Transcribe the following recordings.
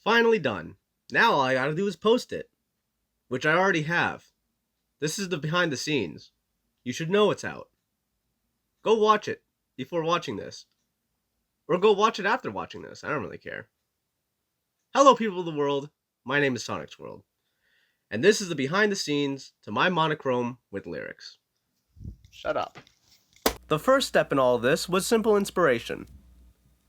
Finally done. Now all I gotta do is post it, which I already have. This is the behind the scenes. You should know it's out. Go watch it before watching this. Or go watch it after watching this. I don't really care. Hello, people of the world. My name is Sonic's World. And this is the behind the scenes to my monochrome with lyrics. Shut up. The first step in all of this was simple inspiration.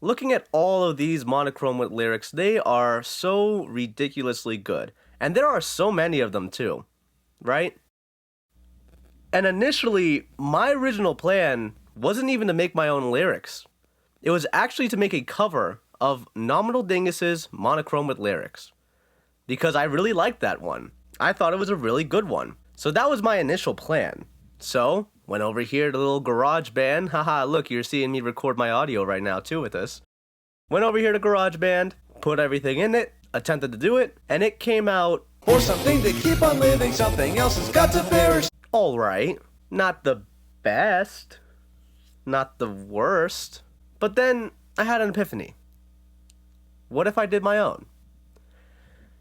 Looking at all of these monochrome with lyrics, they are so ridiculously good. And there are so many of them too, right? And initially, my original plan wasn't even to make my own lyrics. It was actually to make a cover of Nominal Dingus's Monochrome with Lyrics. Because I really liked that one. I thought it was a really good one. So that was my initial plan. So, went over here to the little GarageBand. Haha, look, you're seeing me record my audio right now too with this. Went over here to GarageBand, put everything in it, attempted to do it, and it came out... For something to keep on living, something else has got to perish. Alright. Not the best. Not the worst. But then, I had an epiphany. What if I did my own?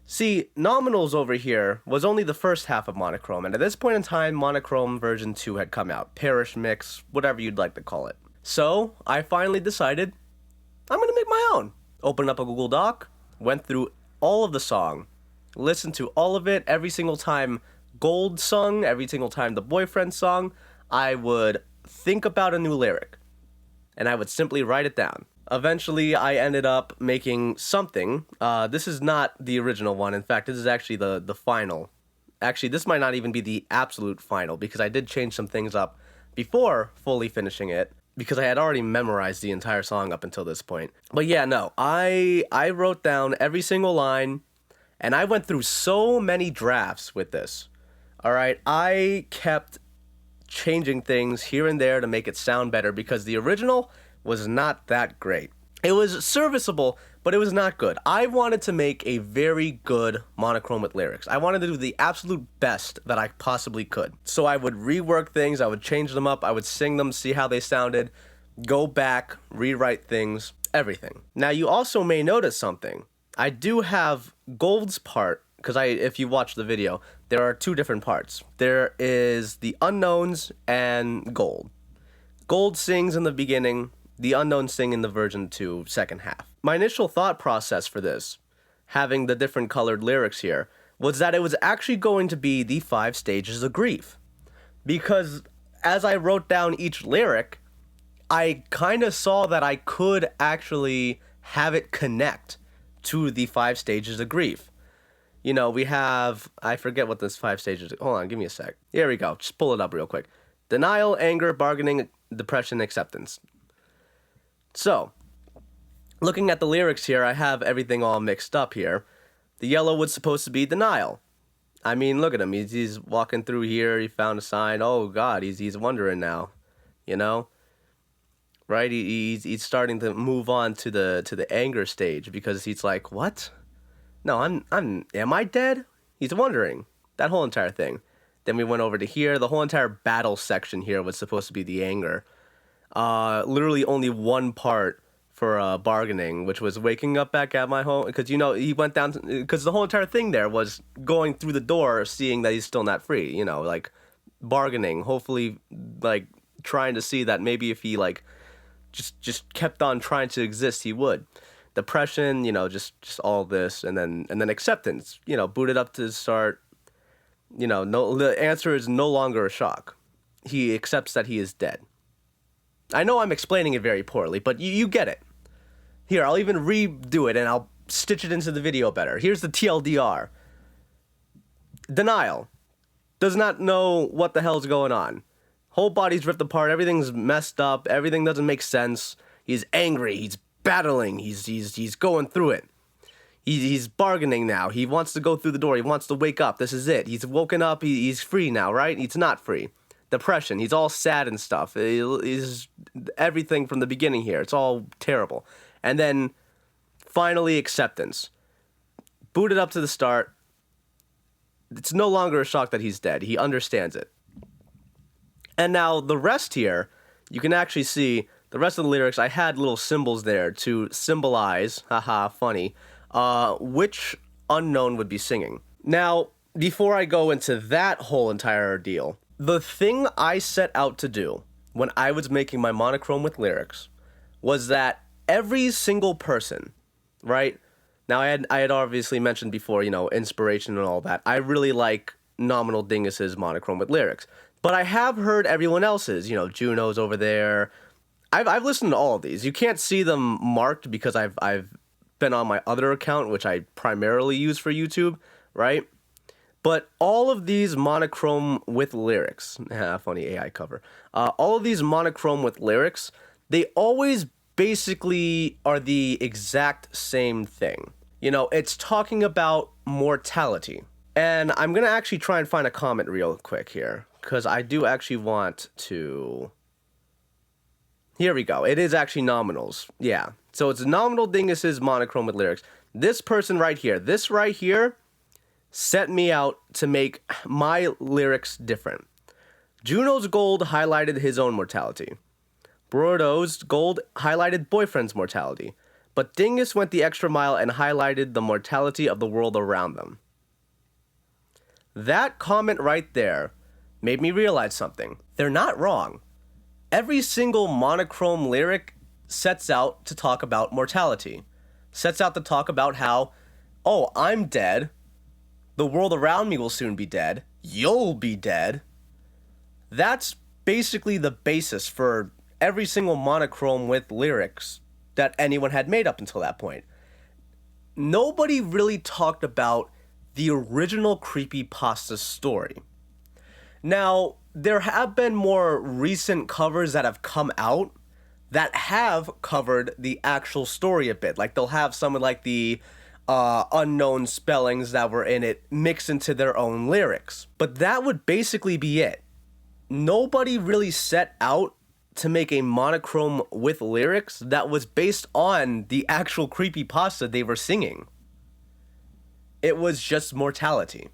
See, Nominals over here was only the first half of Monochrome, and at this point in time, Monochrome version 2 had come out. Parish Mix, whatever you'd like to call it. So, I finally decided, I'm gonna make my own. Opened up a Google Doc, went through all of the song, listened to all of it, every single time Gold sung, every single time the Boyfriend song, I would think about a new lyric, and I would simply write it down. Eventually, I ended up making something. This is not the original one. In fact, this is actually the final. Actually, this might not even be the absolute final, because I did change some things up before fully finishing it, because I had already memorized the entire song up until this point. But yeah, no, I wrote down every single line, and I went through so many drafts with this. Alright, I kept changing things here and there to make it sound better, because the original was not that great. It was serviceable, but it was not good. I wanted to make a very good monochrome with lyrics. I wanted to do the absolute best that I possibly could. So I would rework things, I would change them up, I would sing them, see how they sounded, go back, rewrite things, everything. Now you also may notice something. I do have Gold's part, because if you watch the video, there are two different parts. There is the unknowns and Gold. Gold sings in the beginning, the unknowns sing in the version 2 second half. My initial thought process for this, having the different colored lyrics here, was that it was actually going to be the 5 stages of grief. Because as I wrote down each lyric, I kind of saw that I could actually have it connect to the 5 stages of grief. You know, we have, I forget what this 5 stages, hold on, give me a sec. Here we go, just pull it up real quick. Denial, anger, bargaining, depression, acceptance. So, looking at the lyrics here, I have everything all mixed up here. The yellow was supposed to be denial. I mean, look at him, he's walking through here, he found a sign, oh god, he's wondering now, you know? Right, he's starting to move on to the anger stage, because he's like, what? No, am I dead? He's wondering. That whole entire thing. Then we went over to here. The whole entire battle section here was supposed to be the anger. Literally only one part for bargaining, which was waking up back at my home. Because, you know, he went down... Because the whole entire thing there was going through the door, seeing that he's still not free. You know, like, bargaining. Hopefully, like, trying to see that maybe if he, like, just kept on trying to exist, he would. Depression, you know, just all this, and then acceptance, you know, booted up to start, you know, the answer is no longer a shock. He accepts that he is dead. I know I'm explaining it very poorly, but you get it. Here, I'll even redo it, and I'll stitch it into the video better. Here's the TLDR. Denial. Does not know what the hell's going on. Whole body's ripped apart, everything's messed up, everything doesn't make sense. He's angry, he's battling, he's going through it. He's bargaining now. He wants to go through the door. He wants to wake up. This is it. He's woken up. He's free now, right? He's not free. Depression. He's all sad and stuff. He's everything from the beginning here. It's all terrible. And then finally acceptance. Booted up to the start. It's no longer a shock that he's dead. He understands it. And now the rest here, you can actually see the rest of the lyrics. I had little symbols there to symbolize, haha, funny, which unknown would be singing. Now, before I go into that whole entire ordeal, the thing I set out to do when I was making my monochrome with lyrics was that every single person, right? Now, I had obviously mentioned before, inspiration and all that. I really like Nominal Dingus's monochrome with lyrics. But I have heard everyone else's, Juno's over there. I've listened to all of these. You can't see them marked because I've been on my other account, which I primarily use for YouTube, right? But all of these monochrome with lyrics, funny AI cover, all of these monochrome with lyrics, they always basically are the exact same thing. It's talking about mortality. And I'm going to actually try and find a comment real quick here, because I do actually want to... Here we go. It is actually Nominal's. Yeah. So it's Nominal Dingus's monochrome with lyrics. This person right here, this right here, set me out to make my lyrics different. Juno's gold highlighted his own mortality. Brodo's gold highlighted boyfriend's mortality. But Dingus went the extra mile and highlighted the mortality of the world around them. That comment right there made me realize something. They're not wrong. Every single monochrome lyric sets out to talk about mortality. Sets out to talk about how, oh, I'm dead. The world around me will soon be dead. You'll be dead. That's basically the basis for every single monochrome with lyrics that anyone had made up until that point. Nobody really talked about the original creepypasta story. Now, there have been more recent covers that have come out that have covered the actual story a bit. Like, they'll have some of, like, the unknown spellings that were in it mixed into their own lyrics. But that would basically be it. Nobody really set out to make a monochrome with lyrics that was based on the actual creepypasta they were singing. It was just mortality.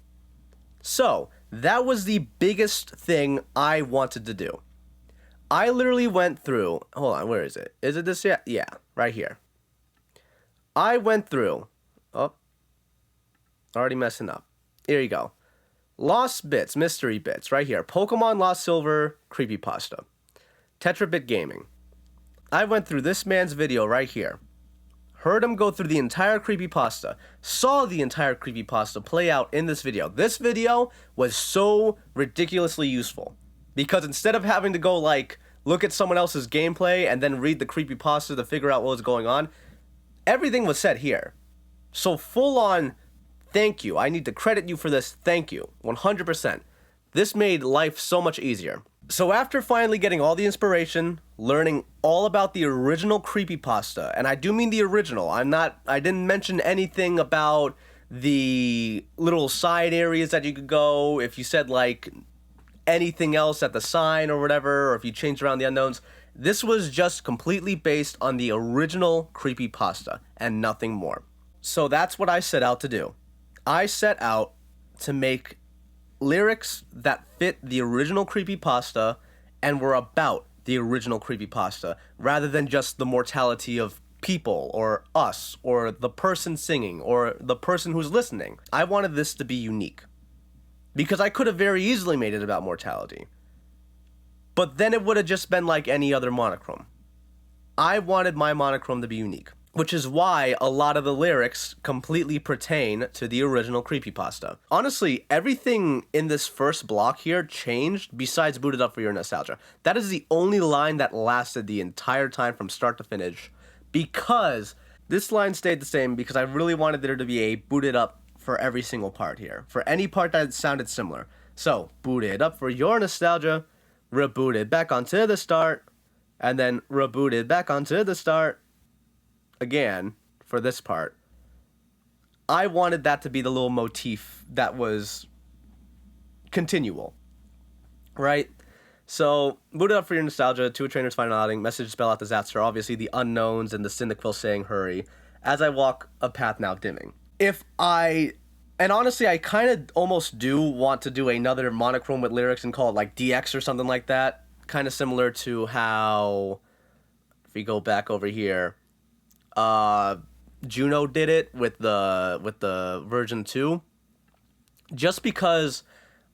So, that was the biggest thing I wanted to do. I literally went through... Hold on, where is it? Is it this yet? Yeah, right here. I went through... Oh, already messing up. Here you go. Lost Bits, Mystery Bits, right here. Pokemon Lost Silver, Creepypasta. Tetrabit Gaming. I went through this man's video right here. Heard him go through the entire creepypasta. Saw the entire creepypasta play out in this video. This video was so ridiculously useful. Because instead of having to go, like, look at someone else's gameplay and then read the creepypasta to figure out what was going on, everything was said here. So full on, thank you. I need to credit you for this. Thank you. 100%. This made life so much easier. So after finally getting all the inspiration, learning all about the original creepypasta, and I do mean the original, I didn't mention anything about the little side areas that you could go, if you said like anything else at the sign or whatever, or if you changed around the unknowns. This was just completely based on the original creepypasta and nothing more. So that's what I set out to do. I set out to make lyrics that fit the original creepypasta and were about the original creepypasta, rather than just the mortality of people, or us, or the person singing, or the person who's listening. I wanted this to be unique. Because I could have very easily made it about mortality. But then it would have just been like any other monochrome. I wanted my monochrome to be unique. Which is why a lot of the lyrics completely pertain to the original creepypasta. Honestly, everything in this first block here changed besides Booted Up for Your Nostalgia. That is the only line that lasted the entire time from start to finish, because this line stayed the same because I really wanted there to be a booted up for every single part here. For any part that sounded similar. So, booted up for your nostalgia, rebooted back onto the start, and then rebooted back onto the start again for this part. I wanted that to be the little motif that was continual, right? So, booted up for your nostalgia, to a trainer's final outing, message spell out disaster, obviously the unknowns and the Cyndaquil saying hurry, as I walk a path now dimming. And honestly, I kind of almost do want to do another monochrome with lyrics and call it like DX or something like that, kind of similar to how, if we go back over here, Juno did it with the version 2, just because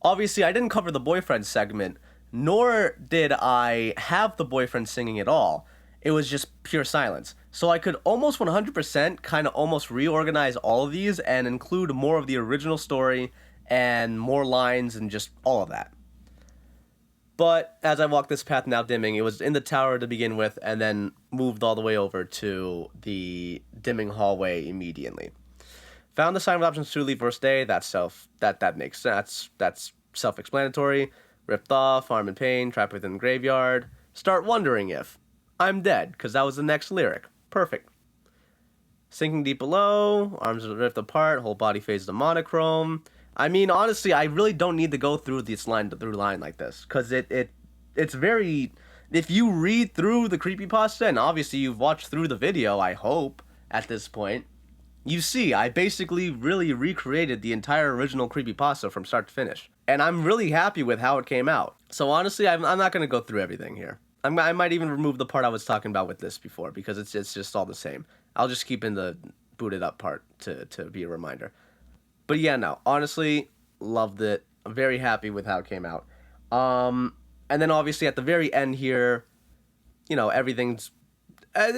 obviously I didn't cover the boyfriend segment, nor did I have the boyfriend singing at all. It was just pure silence. So I could almost 100% kind of almost reorganize all of these and include more of the original story and more lines and just all of that. But as I walked this path now dimming, it was in the tower to begin with and then moved all the way over to the dimming hallway immediately. Found the sign with options to leave first day. That makes sense. That's self-explanatory. Ripped off, arm in pain, trapped within the graveyard. Start wondering if I'm dead, because that was the next lyric. Perfect. Sinking deep below, arms ripped apart, whole body fades to monochrome. I mean, honestly, I really don't need to go through this line like this, because it's very... If you read through the creepypasta, and obviously you've watched through the video, I hope, at this point, you see, I basically really recreated the entire original creepypasta from start to finish. And I'm really happy with how it came out. So honestly, I'm not going to go through everything here. I might even remove the part I was talking about with this before, because it's just all the same. I'll just keep in the booted up part to be a reminder. But yeah, no, honestly, loved it. I'm very happy with how it came out. And then obviously at the very end here, you know, everything's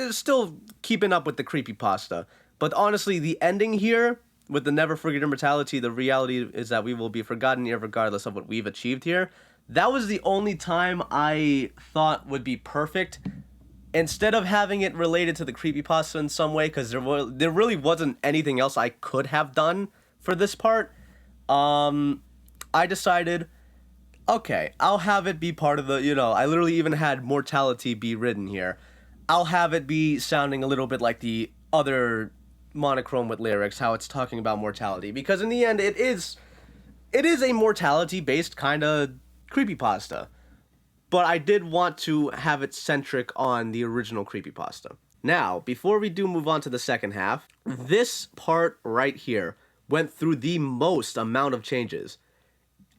still keeping up with the creepypasta. But honestly, the ending here, with the never forget immortality, the reality is that we will be forgotten regardless of what we've achieved here. That was the only time I thought would be perfect. Instead of having it related to the creepypasta in some way, because there really wasn't anything else I could have done for this part, I decided, okay, I'll have it be part of the, you know, I literally even had mortality be written here. I'll have it be sounding a little bit like the other Monochrome with lyrics, how it's talking about mortality, because in the end it is a mortality based kind of creepypasta, but I did want to have it centric on the original creepypasta. Now, before we do move on to the second half, this part right here went through the most amount of changes.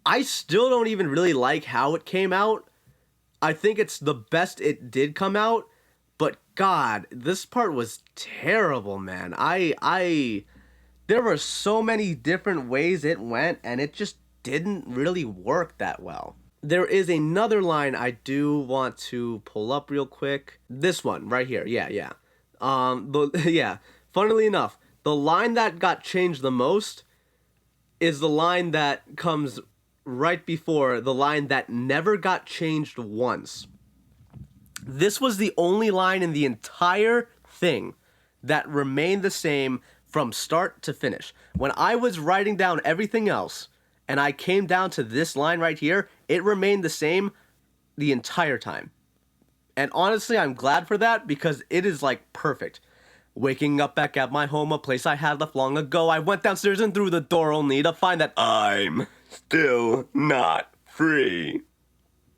I still don't even really like how it came out. I think it's the best it did come out, but God, this part was terrible, man. There were so many different ways it went, and it just didn't really work that well. There is another line I do want to pull up real quick. This one right here. Yeah. Funnily enough, the line that got changed the most is the line that comes right before the line that never got changed once. This was the only line in the entire thing that remained the same from start to finish. When I was writing down everything else, and I came down to this line right here, it remained the same the entire time. And honestly, I'm glad for that, because it is like perfect. Waking up back at my home, a place I had left long ago, I went downstairs and through the door only to find that I'm still not free.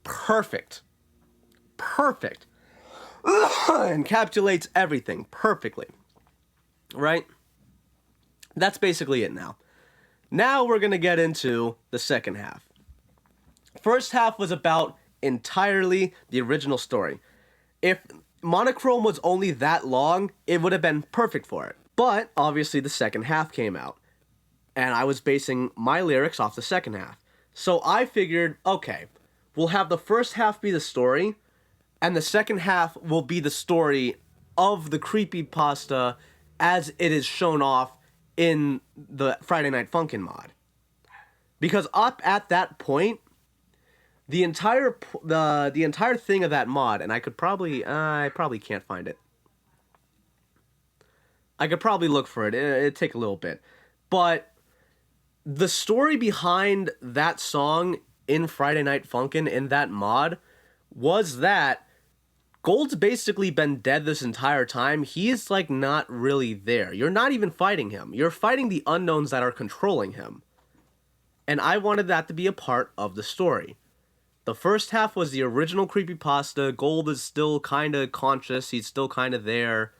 Perfect. Encapsulates everything perfectly. Right? That's basically it now. Now we're going to get into the second half. First half was about entirely the original story. If Monochrome was only that long, it would have been perfect for it. But obviously the second half came out, and I was basing my lyrics off the second half. So I figured, okay, we'll have the first half be the story, and the second half will be the story of the creepypasta as it is shown off in the Friday Night Funkin' mod. Because up at that point, the entire thing of that mod, and I probably can't find it. I could probably look for it. It'd take a little bit. But the story behind that song in Friday Night Funkin' in that mod was that Gold's basically been dead this entire time. He's like not really there. You're not even fighting him. You're fighting the unknowns that are controlling him. And I wanted that to be a part of the story. The first half was the original creepypasta. Gold is still kind of conscious. He's still kind of there.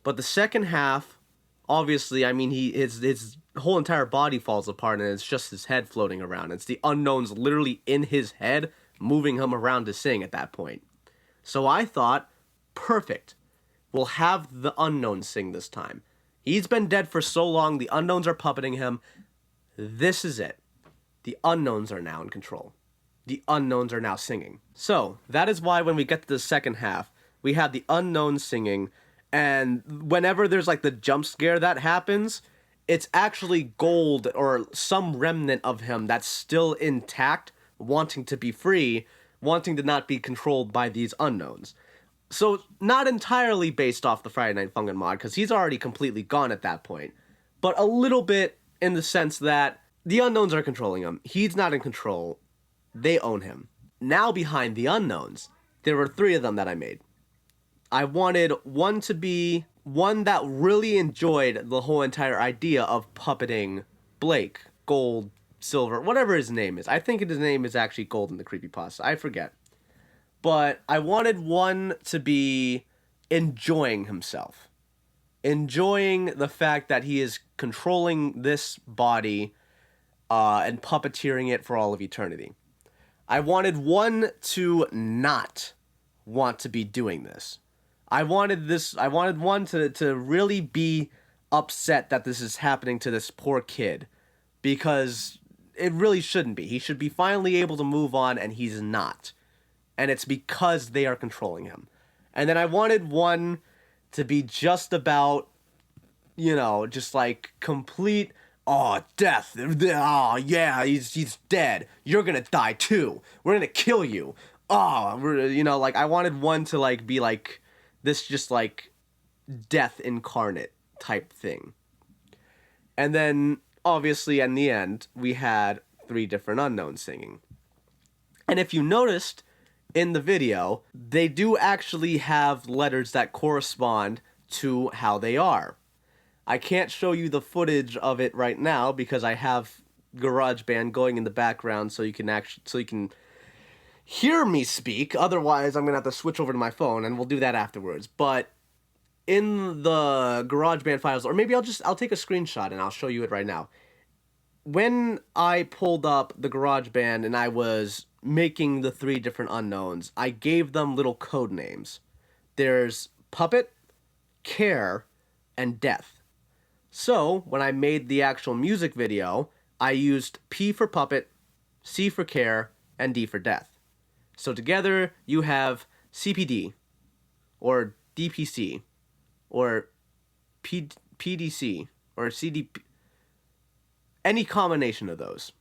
But the second half, obviously, I mean, his whole entire body falls apart and it's just his head floating around. It's the unknowns literally in his head moving him around to sing at that point. So I thought, perfect. We'll have the unknown sing this time. He's been dead for so long, the unknowns are puppeting him. This is it. The unknowns are now in control. The unknowns are now singing. So, that is why when we get to the second half, we have the unknown singing, and whenever there's like the jump scare that happens, it's actually Gold or some remnant of him that's still intact, wanting to be free, wanting to not be controlled by these unknowns. So, not entirely based off the Friday Night Funkin' mod, because he's already completely gone at that point, but a little bit in the sense that the unknowns are controlling him. He's not in control. They own him. Now behind the unknowns, there were 3 of them that I made. I wanted one to be one that really enjoyed the whole entire idea of puppeting Blake, Gold, Silver, whatever his name is. I think his name is actually Gold in the creepypasta. I forget. But I wanted one to be enjoying himself. Enjoying the fact that he is controlling this body and puppeteering it for all of eternity. I wanted one to not want to be doing this. I wanted one to really be upset that this is happening to this poor kid, because it really shouldn't be. He should be finally able to move on, and he's not. And it's because they are controlling him. And then I wanted one to be just about, just like complete, oh, death. Oh, yeah, he's dead. You're gonna die too. We're gonna kill you. Oh, I wanted one to like be like this, just like death incarnate type thing. And then obviously in the end we had 3 different unknowns singing. And if you noticed in the video, they do actually have letters that correspond to how they are. I can't show you the footage of it right now because I have GarageBand going in the background so you can hear me speak. Otherwise, I'm going to have to switch over to my phone, and we'll do that afterwards. But in the GarageBand files, or maybe I'll take a screenshot and I'll show you it right now. When I pulled up the GarageBand and I was making the 3 different unknowns, I gave them little code names. There's Puppet, Care, and Death. So, when I made the actual music video, I used P for Puppet, C for Care, and D for Death. So together, you have CPD, or DPC, or PDC, or CDP, any combination of those.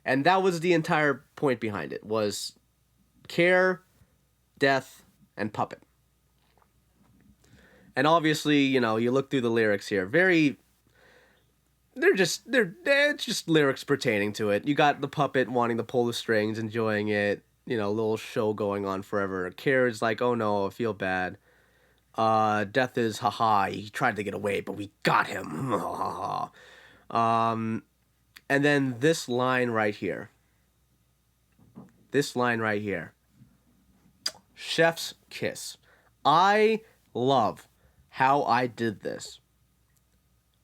And that was the entire point behind it, was Care, Death, and Puppet. And obviously, you look through the lyrics here, it's just lyrics pertaining to it. You got the puppet wanting to pull the strings, enjoying it, little show going on forever. Care is like, oh no, I feel bad. Death is, haha, he tried to get away, but we got him. And then this line right here. Chef's kiss. I love how I did this.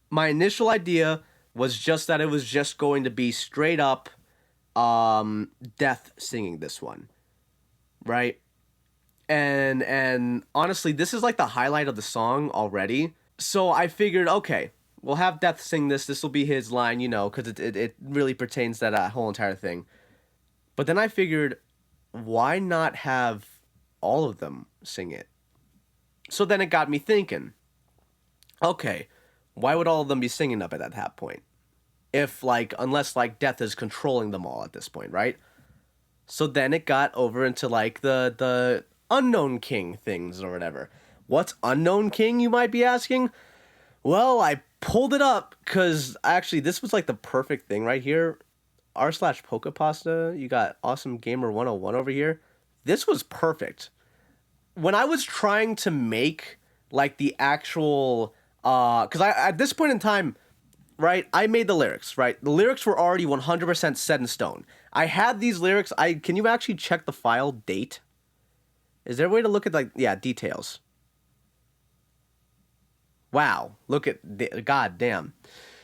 My initial idea was just that it was just going to be straight up Death singing this one, right? And honestly, this is like the highlight of the song already. So I figured, okay, we'll have Death sing this. This will be his line, because it really pertains to that whole entire thing. But then I figured, why not have all of them sing it? So then it got me thinking, okay, why would all of them be singing up at that point? Unless Death is controlling them all at this point, right? So then it got over into the Unknown King things or whatever. What's Unknown King, you might be asking? Well, I pulled it up because actually this was the perfect thing right here. r/Pokepasta, you got Awesome Gamer 101 over here. This was perfect. When I was trying to make the actual, because I at this point in time, right, I made the lyrics, right? The lyrics were already 100% set in stone. I had these lyrics. Can you actually check the file date? Is there a way to look at details? Wow, look at, god damn.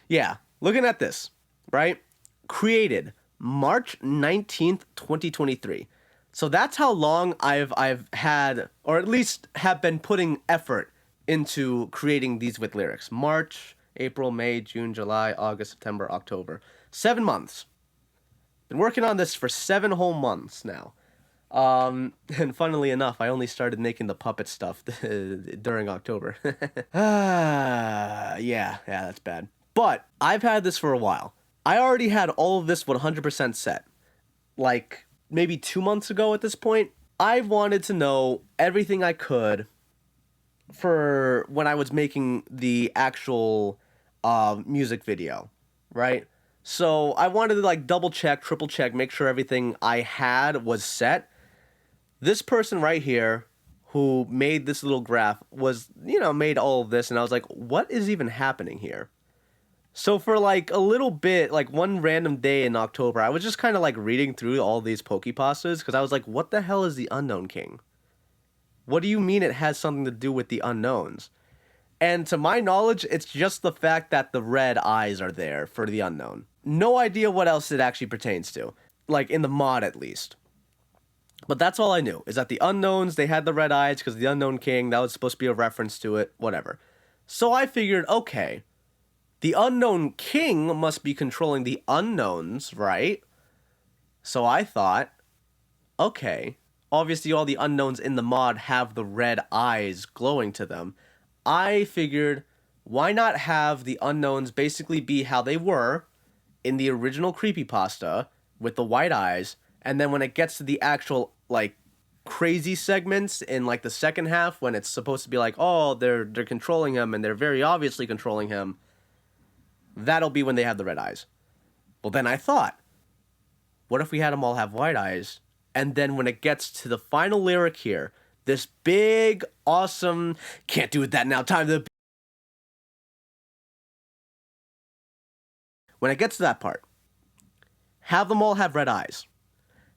Yeah, looking at this, right? Created March 19th, 2023. So that's how long I've had, or at least have been putting effort into creating these with lyrics. March, April, May, June, July, August, September, October. 7 months. Been working on this for 7 whole months now. And funnily enough, I only started making the puppet stuff during October. Yeah, that's bad. But I've had this for a while. I already had all of this 100% set. Like, maybe 2 months ago at this point. I wanted to know everything I could for when I was making the actual music video, right? So I wanted to like double check, triple check, make sure everything I had was set. This person right here who made this little graph was, made all of this, and I was like, what is even happening here? So for like a little bit, like one random day in October, I was just kind of like reading through all these Pokepastas because I was like, what the hell is the Unknown King? What do you mean it has something to do with the unknowns? And to my knowledge, it's just the fact that the red eyes are there for the unknown. No idea what else it actually pertains to. Like in the mod at least. But that's all I knew, is that the unknowns, they had the red eyes because the Unknown King, that was supposed to be a reference to it, whatever. So I figured, okay, the Unknown King must be controlling the unknowns, right? So I thought, okay, obviously all the unknowns in the mod have the red eyes glowing to them. I figured, why not have the unknowns basically be how they were in the original creepypasta with the white eyes, and then when it gets to the actual, like, crazy segments in, like, the second half, when it's supposed to be like, oh, they're controlling him, and they're very obviously controlling him, that'll be when they have the red eyes. Well, then I thought, what if we had them all have white eyes, and then when it gets to the final lyric here, this big, awesome, can't do it that now, time to... When it gets to that part, have them all have red eyes.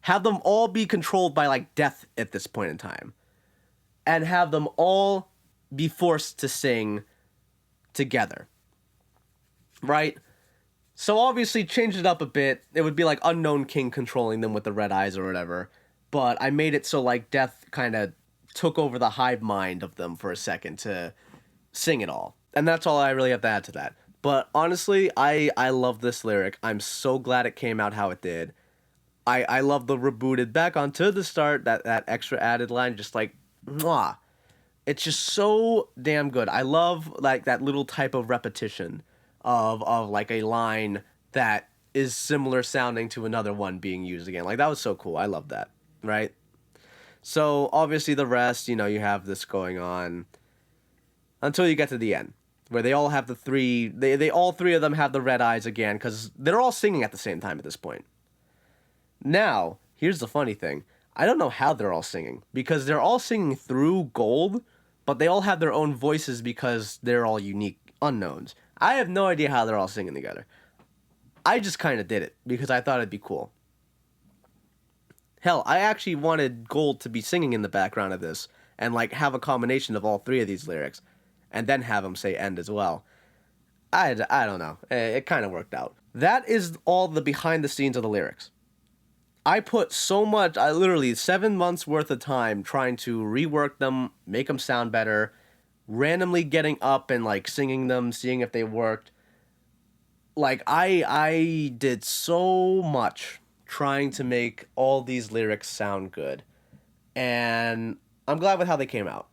Have them all be controlled by, like, death at this point in time. And have them all be forced to sing together. Right? So obviously change it up a bit. It would be like Unknown King controlling them with the red eyes or whatever. But I made it so, like, death kind of took over the hive mind of them for a second to sing it all. And that's all I really have to add to that. But honestly, I love this lyric. I'm so glad it came out how it did. I love the rebooted back onto the start, that extra added line, just like, mwah. It's just so damn good. I love, like, that little type of repetition of like, a line that is similar sounding to another one being used again. Like, that was so cool. I love that, right? So, obviously, the rest, you have this going on until you get to the end, where they all have they all three of them have the red eyes again, because they're all singing at the same time at this point. Now, here's the funny thing. I don't know how they're all singing, because they're all singing through gold, but they all have their own voices because they're all unique unknowns. I have no idea how they're all singing together. I just kind of did it, because I thought it'd be cool. Hell, I actually wanted Gold to be singing in the background of this, and, like, have a combination of all three of these lyrics, and then have him say end as well. I don't know. It kind of worked out. That is all the behind the scenes of the lyrics. I put so much, literally 7 months worth of time trying to rework them, make them sound better, randomly getting up and, like, singing them, seeing if they worked. Like, I did so much trying to make all these lyrics sound good. And I'm glad with how they came out.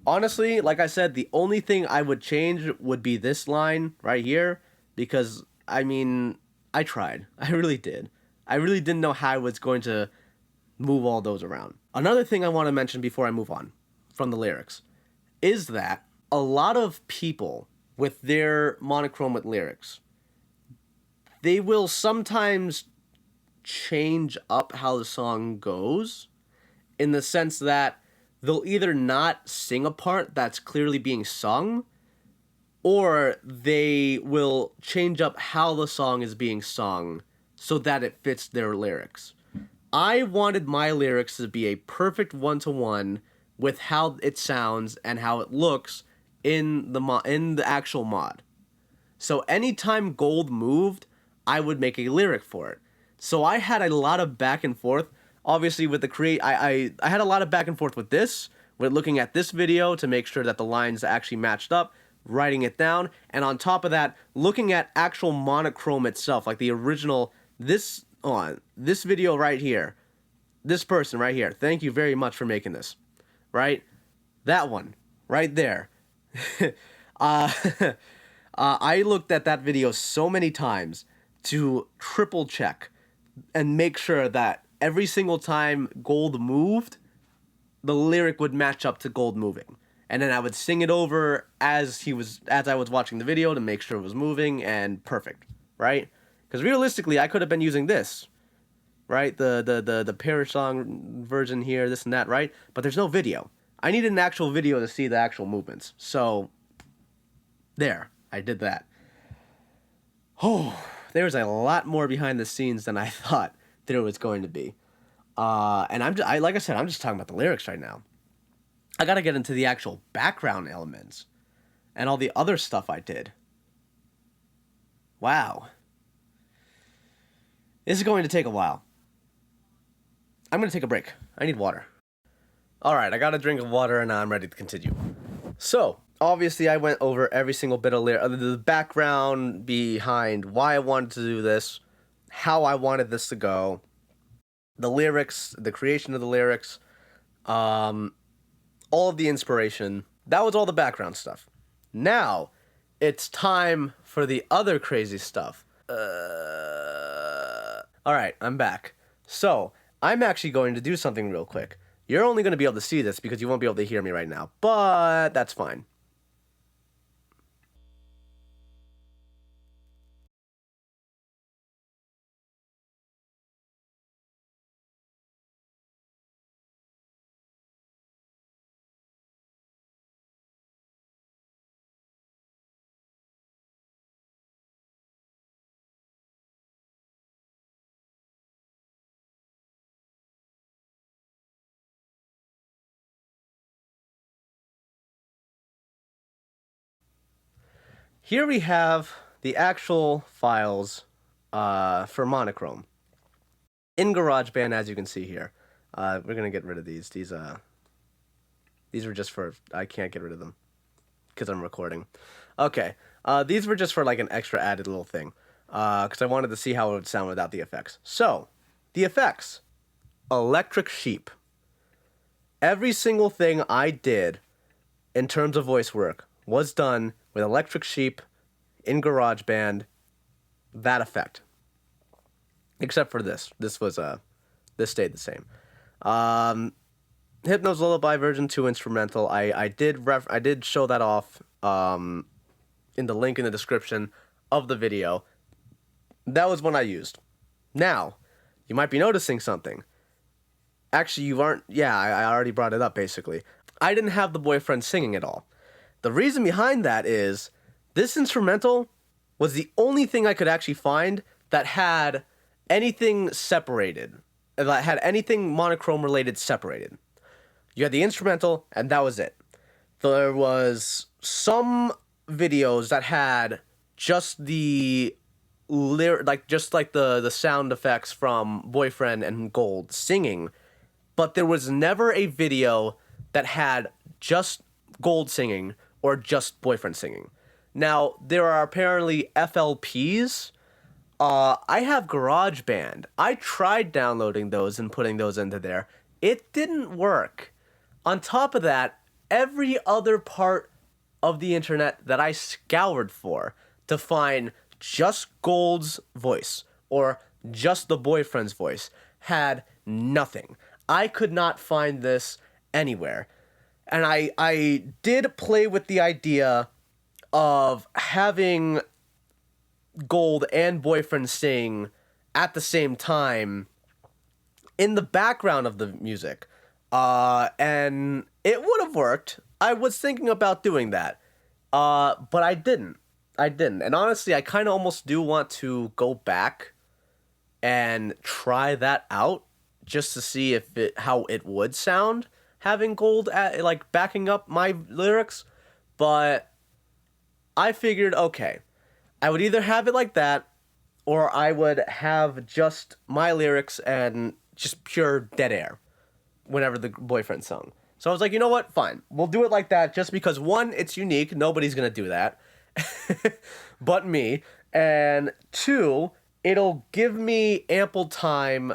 Honestly, like I said, the only thing I would change would be this line right here, because, I mean, I tried. I really did. I really didn't know how I was going to move all those around. Another thing I want to mention before I move on from the lyrics is that a lot of people with their monochrome with lyrics, they will sometimes change up how the song goes, in the sense that they'll either not sing a part that's clearly being sung, or they will change up how the song is being sung so that it fits their lyrics. I wanted my lyrics to be a perfect one-to-one with how it sounds and how it looks in the actual mod. So anytime Gold moved, I would make a lyric for it. So I had a lot of back and forth obviously with the I had a lot of back and forth with this, with looking at this video to make sure that the lines actually matched up, writing it down, and on top of that, looking at actual Monochrome itself, like the original, this video right here, this person right here, thank you very much for making this, right? That one, right there. I looked at that video so many times to triple check and make sure that every single time Gold moved, the lyric would match up to Gold moving. And then I would sing it over as I was watching the video to make sure it was moving and perfect, right? Because realistically, I could have been using this, right? The Parish song version here, this and that, right? But there's no video. I needed an actual video to see the actual movements. So, there, I did that. Oh, there's a lot more behind the scenes than I thought there was going to be. And like I said, I'm just talking about the lyrics right now. I gotta get into the actual background elements and all the other stuff I did. Wow. This is going to take a while. I'm gonna take a break. I need water. Alright, I got a drink of water and now I'm ready to continue. So, obviously I went over every single bit of the background behind why I wanted to do this, how I wanted this to go, the lyrics, the creation of the lyrics, all of the inspiration. That was all the background stuff. Now, it's time for the other crazy stuff. Alright, I'm back. So, I'm actually going to do something real quick. You're only going to be able to see this because you won't be able to hear me right now, but that's fine. Here we have the actual files for Monochrome. In GarageBand, as you can see here. We're going to get rid of these. These were just for... I can't get rid of them because I'm recording. Okay. These were just for like an extra added little thing. Because I wanted to see how it would sound without the effects. So, the effects. Electric Sheep. Every single thing I did in terms of voice work was done with Electric Sheep in GarageBand, that effect. Except for this. This stayed the same. Hypno's Lullaby version 2 instrumental. I did show that off in the link in the description of the video. That was one I used. Now, you might be noticing something. Actually, you aren't... Yeah, I already brought it up, basically. I didn't have the boyfriend singing at all. The reason behind that is this instrumental was the only thing I could actually find that had anything separated, that had anything Monochrome related separated. You had the instrumental, and that was it. There was some videos that had just the the sound effects from Boyfriend and Gold singing, but there was never a video that had just Gold singing or just Boyfriend singing. Now, there are apparently FLPs. I have GarageBand. I tried downloading those and putting those into there. It didn't work. On top of that, every other part of the internet that I scoured for to find just Gold's voice or just the boyfriend's voice had nothing. I could not find this anywhere. And I did play with the idea of having Gold and Boyfriend sing at the same time in the background of the music. And it would have worked. I was thinking about doing that. But I didn't. And honestly, I kind of almost do want to go back and try that out just to see how it would sound having Gold backing up my lyrics. But I figured, okay, I would either have it like that or I would have just my lyrics and just pure dead air whenever the boyfriend sung. So I was like, you know what? Fine. We'll do it like that just because, one, it's unique. Nobody's going to do that but me. And two, it'll give me ample time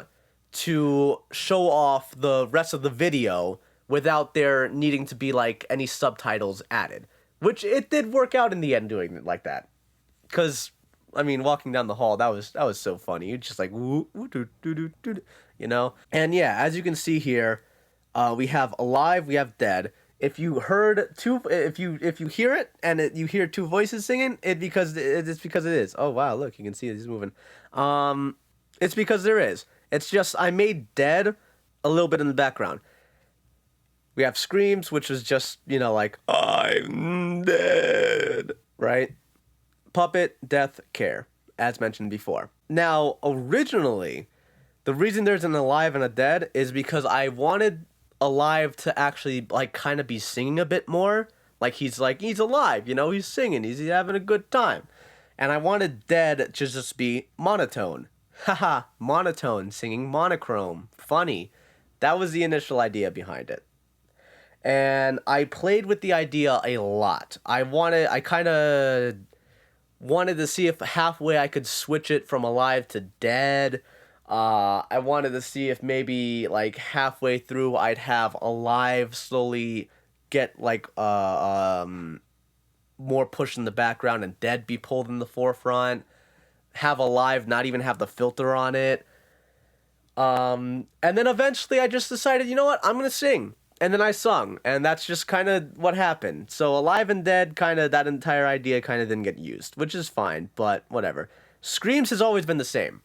to show off the rest of the video without there needing to be like any subtitles added. Which it did work out in the end doing it like that. Because, I mean, walking down the hall, that was so funny. You're just like, woo, woo, doo, doo, doo, doo, doo, you know? And yeah, as you can see here, we have alive, we have dead. If you heard if you hear it and you hear two voices singing, it's because it is. Oh wow, look, you can see he's moving. It's because there is. It's just I made dead a little bit in the background. We have screams, which is just, you know, like I'm dead, right? Puppet, death, care, as mentioned before. Now, originally, the reason there's an alive and a dead is because I wanted alive to actually like kind of be singing a bit more. Like he's alive, you know, he's singing, he's having a good time. And I wanted dead to just be monotone. Haha, monotone, singing monochrome. Funny. That was the initial idea behind it. And I played with the idea a lot. I kind of wanted to see if halfway I could switch it from alive to dead. I wanted to see if maybe like halfway through I'd have alive slowly get like more push in the background and dead be pulled in the forefront. Have alive not even have the filter on it. And then eventually I just decided, you know what, I'm gonna sing. And then I sung, and that's just kind of what happened. So alive and dead, kind of that entire idea kind of didn't get used, which is fine, but whatever. Screams has always been the same.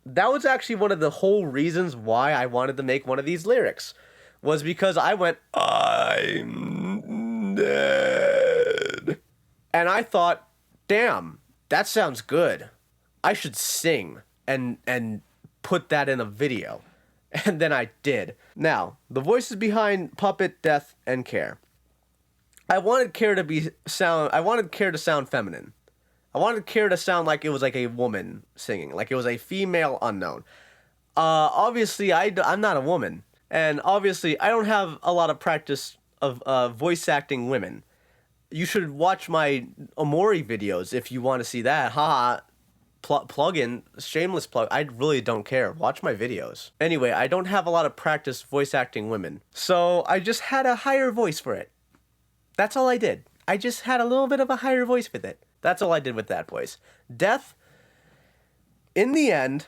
That was actually one of the whole reasons why I wanted to make one of these lyrics, was because I went, I'm dead. And I thought, damn, that sounds good. I should sing and put that in a video. And then I did. Now, the voices behind Puppet, Death, and Care. I wanted Care to sound feminine. I wanted Care to sound like it was like a woman singing, like it was a female unknown. Obviously, I'm not a woman, and obviously, I don't have a lot of practice of voice acting women. You should watch my Omori videos if you want to see that. Haha. Plug-in, shameless plug. I really don't care. Watch my videos. Anyway, I don't have a lot of practice voice acting women, so I just had a higher voice for it. That's all I did. I just had a little bit of a higher voice with it. That's all I did with that voice. Death, in the end,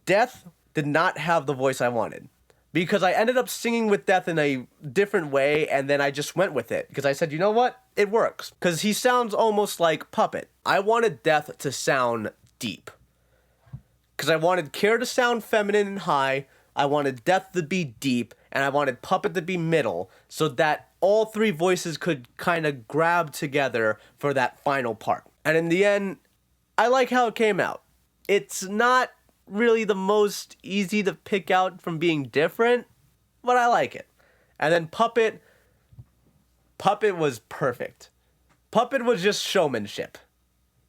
Death did not have the voice I wanted. Because I ended up singing with Death in a different way, and then I just went with it. Because I said, you know what? It works. Because he sounds almost like Puppet. I wanted Death to sound deep. Because I wanted Care to sound feminine and high, I wanted Death to be deep, and I wanted Puppet to be middle, so that all three voices could kind of grab together for that final part. And in the end, I like how it came out. It's not really the most easy to pick out from being different, but I like it. And then Puppet was perfect. Puppet was just showmanship.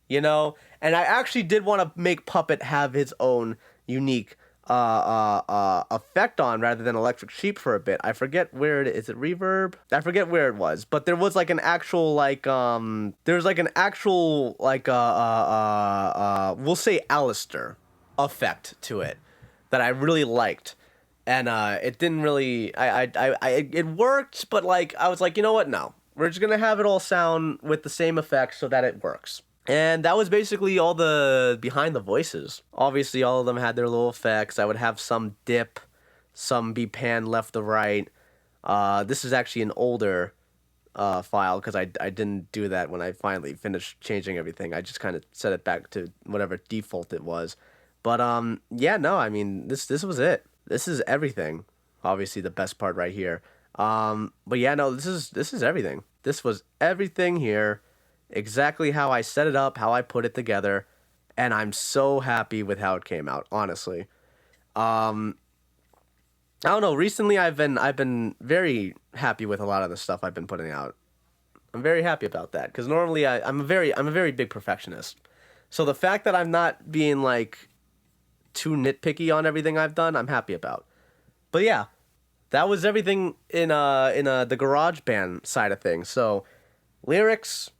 You know, and I actually did want to make Puppet have his own unique effect on rather than Electric Sheep for a bit. I forget where it is. It reverb? I forget where it was, but there was like an actual we'll say Alistair effect to it that I really liked, and it didn't really it worked, but like I was like, you know what? No, we're just gonna have it all sound with the same effects so that it works. And that was basically all the behind the voices. Obviously, all of them had their little effects. I would have some dip, some be panned left to right. This is actually an older file because I didn't do that when I finally finished changing everything. I just kind of set it back to whatever default it was. But yeah, no, I mean this was it. This is everything. Obviously, the best part right here. But yeah, no, this is everything. This was everything here. Exactly how I set it up, how I put it together, and I'm so happy with how it came out, honestly. I don't know, recently I've been very happy with a lot of the stuff I've been putting out. I'm very happy about that cuz normally I'm a very big perfectionist. So the fact that I'm not being like too nitpicky on everything I've done, I'm happy about. But yeah, that was everything in the garage band side of things. So lyrics,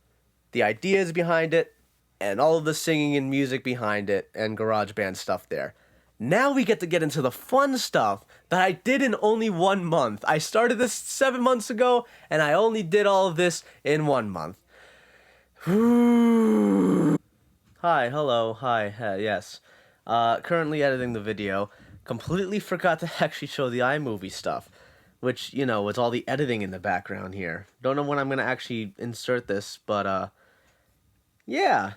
the ideas behind it, and all of the singing and music behind it, and garage band stuff there. Now we get to get into the fun stuff that I did in only 1 month. I started this 7 months ago, and I only did all of this in 1 month. Hi, hello, hi, yes. Currently editing the video. Completely forgot to actually show the iMovie stuff, which, you know, was all the editing in the background here. Don't know when I'm gonna actually insert this, but, yeah.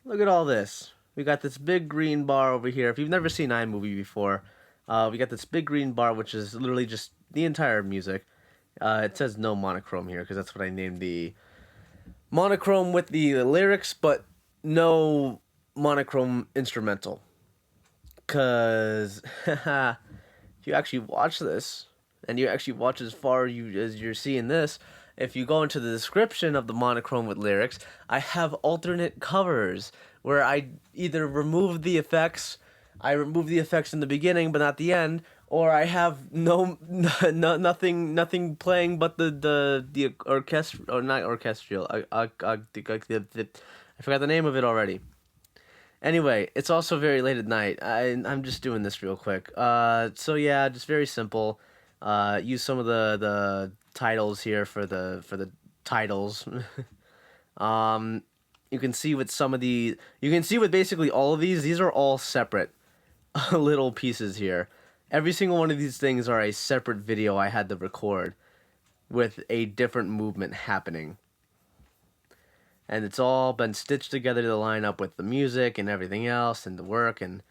Look at all this. We got this big green bar over here. If you've never seen iMovie before, we got this big green bar, which is literally just the entire music. It says no monochrome here, because that's what I named the monochrome with the lyrics, but no monochrome instrumental. Because if you actually watch this, and you actually watch as far as you're seeing this, if you go into the description of the monochrome with lyrics, I have alternate covers where I either remove the effects, I remove the effects in the beginning but not the end, or I have nothing playing but the orchestra, or not orchestral. I forgot the name of it already. Anyway, it's also very late at night. I'm just doing this real quick. So yeah, just very simple. Use some of the titles here for the titles. You can see with some of the, you can see with basically all of these are all separate little pieces here. Every single one of these things are a separate video I had to record with a different movement happening. And it's all been stitched together to line up with the music and everything else and the work, and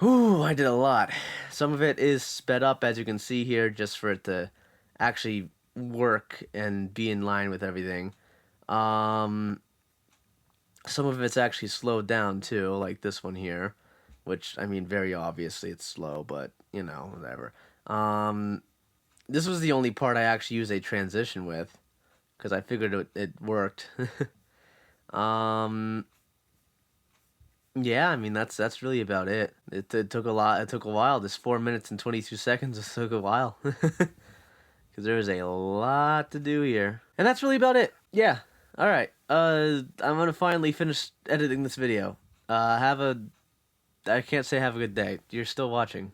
whew, I did a lot. Some of it is sped up, as you can see here, just for it to actually work and be in line with everything. Some of it's actually slowed down too, like this one here, which, I mean, very obviously it's slow, but, you know, whatever. This was the only part I actually used a transition with, because I figured it worked. Yeah, I mean, that's really about it. It took a lot. It took a while. This 4 minutes and 22 seconds. It took a while. Because there is a lot to do here. And that's really about it. Yeah. All right. I'm going to finally finish editing this video. I can't say have a good day. You're still watching.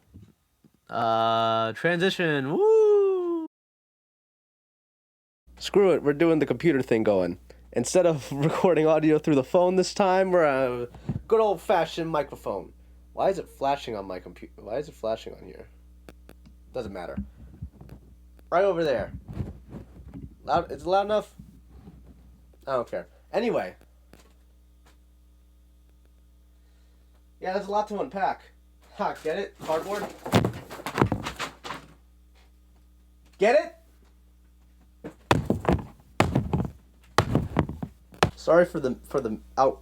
Transition. Woo! Screw it. We're doing the computer thing going. Instead of recording audio through the phone this time, we're a good old-fashioned microphone. Why is it flashing on my computer? Why is it flashing on here? Doesn't matter. Right over there. Loud? Is it loud enough? I don't care. Anyway. Yeah, there's a lot to unpack. Ha, get it? Cardboard? Get it? Sorry for the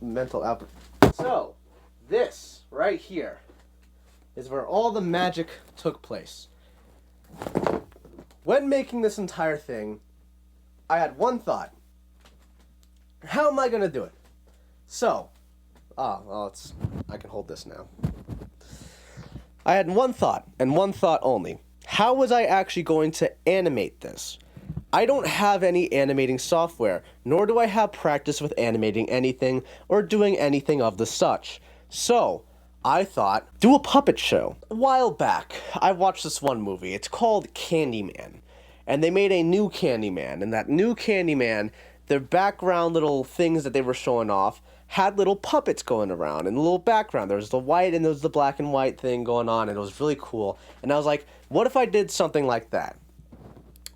mental output. So, this right here is where all the magic took place. When making this entire thing, I had one thought. How am I gonna do it? So, I can hold this now. I had one thought, and one thought only. How was I actually going to animate this? I don't have any animating software, nor do I have practice with animating anything or doing anything of the such. So, I thought, do a puppet show. A while back, I watched this one movie. It's called Candyman. And they made a new Candyman. And that new Candyman, their background little things that they were showing off had little puppets going around in the little background. There was the white and there was the black and white thing going on, and it was really cool. And I was like, what if I did something like that?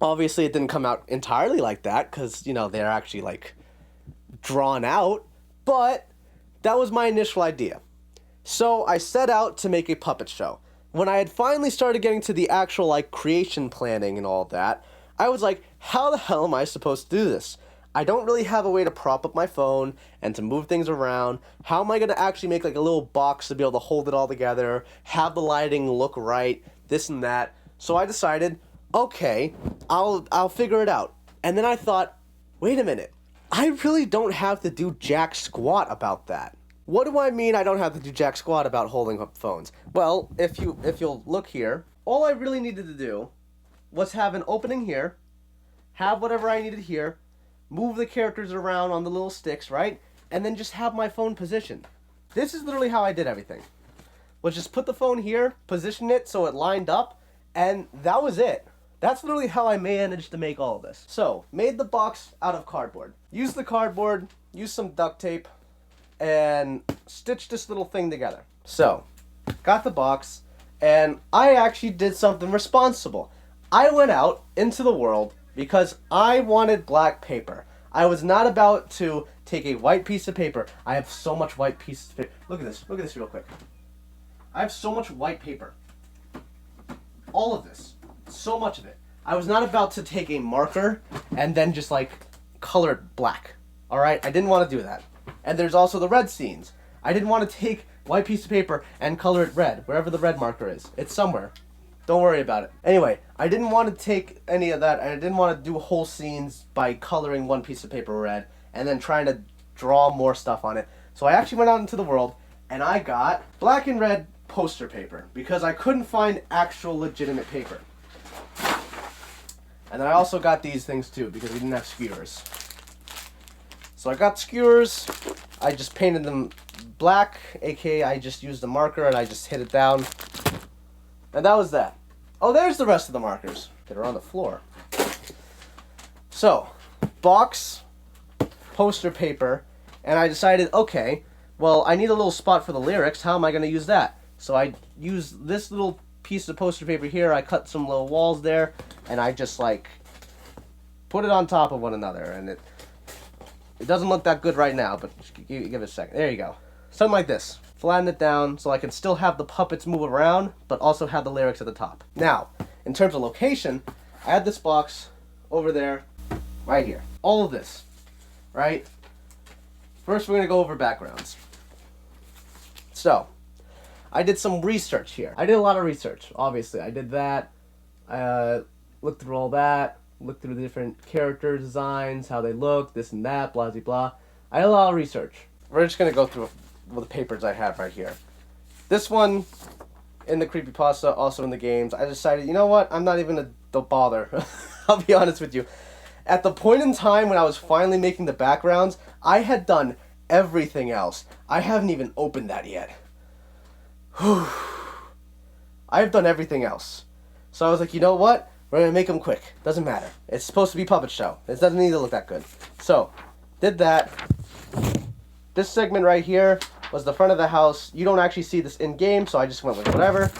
Obviously, it didn't come out entirely like that, because, you know, they're actually, like, drawn out, but that was my initial idea. So I set out to make a puppet show. When I had finally started getting to the actual, like, creation planning and all that, I was like, how the hell am I supposed to do this? I don't really have a way to prop up my phone and to move things around. How am I going to actually make, like, a little box to be able to hold it all together, have the lighting look right, this and that? So I decided, okay, I'll figure it out. And then I thought, wait a minute, I really don't have to do jack squat about that. What do I mean I don't have to do jack squat about holding up phones? Well, if you'll look here, all I really needed to do was have an opening here, have whatever I needed here, move the characters around on the little sticks, right? And then just have my phone positioned. This is literally how I did everything. Was just put the phone here, position it so it lined up, and that was it. That's literally how I managed to make all of this. So, made the box out of cardboard. Used the cardboard, used some duct tape, and stitched this little thing together. So, got the box, and I actually did something responsible. I went out into the world because I wanted black paper. I was not about to take a white piece of paper. I have so much white pieces of paper. Look at this real quick. I have so much white paper. All of this. So much of it. I was not about to take a marker and then just like color it black. Alright? I didn't want to do that. And there's also the red scenes. I didn't want to take white piece of paper and color it red, wherever the red marker is. It's somewhere. Don't worry about it. Anyway, I didn't want to take any of that, and I didn't want to do whole scenes by coloring one piece of paper red and then trying to draw more stuff on it. So I actually went out into the world and I got black and red poster paper because I couldn't find actual legitimate paper. And then I also got these things too because we didn't have skewers. So I got skewers. I just painted them black, aka I just used a marker and I just hit it down. And that was that. Oh, there's the rest of the markers that are on the floor. So, box, poster paper, and I decided, okay, well, I need a little spot for the lyrics. How am I going to use that? So I used this little piece of poster paper here. I cut some little walls there, and I just, like, put it on top of one another. And it doesn't look that good right now, but give it a second. There you go. Something like this. Flatten it down so I can still have the puppets move around, but also have the lyrics at the top. Now, in terms of location, I had this box over there, right here. All of this, right? First, we're going to go over backgrounds. So, I did some research here. I did a lot of research, obviously. I did that. I looked through all that, looked through the different character designs, how they look, this and that, blah, blah, blah. I did a lot of research. We're just going to go through the papers I have right here. This one in the creepypasta, also in the games. I decided, you know what? I'm not even going to bother. I'll be honest with you. At the point in time when I was finally making the backgrounds, I had done everything else. I haven't even opened that yet. I've done everything else. So I was like, you know what? We're going to make them quick. Doesn't matter. It's supposed to be puppet show. It doesn't need to look that good. So, did that. This segment right here was the front of the house. You don't actually see this in game, so I just went with whatever.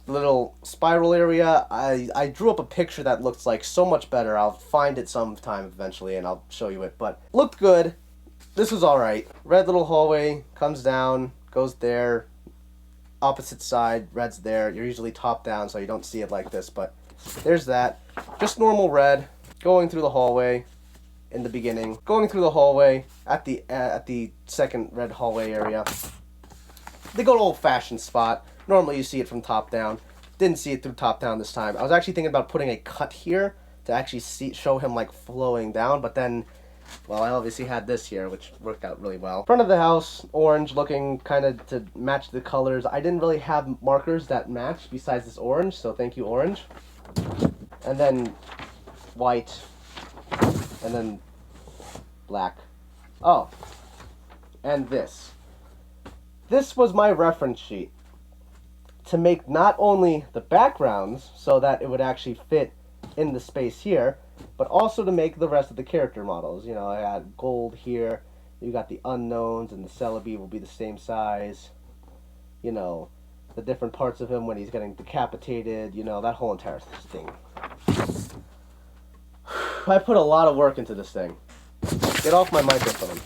The little spiral area. I drew up a picture that looks like so much better. I'll find it sometime eventually and I'll show you it. But looked good. This was alright. Red little hallway comes down, goes there. Opposite side, red's there. You're usually top down, so you don't see it like this. But there's that. Just normal red going through the hallway. In the beginning, going through the hallway at the second red hallway area. The good old-fashioned spot. Normally you see it from top down. Didn't see it through top down this time. I was actually thinking about putting a cut here to actually show him like flowing down, but then, well, I obviously had this here, which worked out really well. Front of the house, orange looking, kind of to match the colors. I didn't really have markers that matched besides this orange, so thank you, orange. And then white. And then black. Oh, and this. This was my reference sheet to make not only the backgrounds so that it would actually fit in the space here, but also to make the rest of the character models. You know, I had gold here. You got the unknowns, and the Celebi will be the same size. You know, the different parts of him when he's getting decapitated. You know, that whole entire thing. I put a lot of work into this thing. Get off my microphone.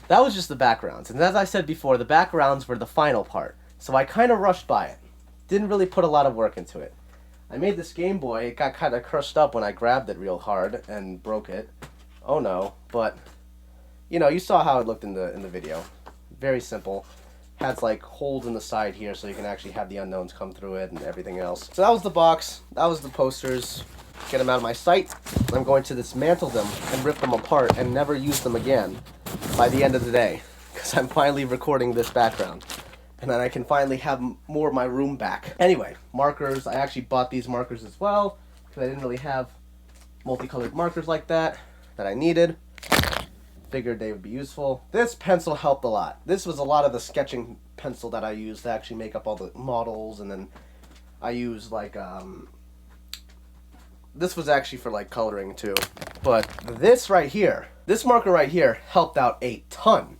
That was just the backgrounds. And as I said before, the backgrounds were the final part. So I kind of rushed by it. Didn't really put a lot of work into it. I made this Game Boy. It got kind of crushed up when I grabbed it real hard and broke it. Oh no. But, you know, you saw how it looked in the video. Very simple. Has like holes in the side here so you can actually have the unknowns come through it and everything else. So that was the box. That was the posters. Get them out of my sight. I'm going to dismantle them and rip them apart and never use them again by the end of the day, because I'm finally recording this background. And then I can finally have more of my room back. Anyway, markers. I actually bought these markers as well because I didn't really have multicolored markers like that I needed. Figured they would be useful. This pencil helped a lot. This was a lot of the sketching pencil that I used to actually make up all the models, and then I used like this was actually for like coloring too. But this right here, this marker right here helped out a ton,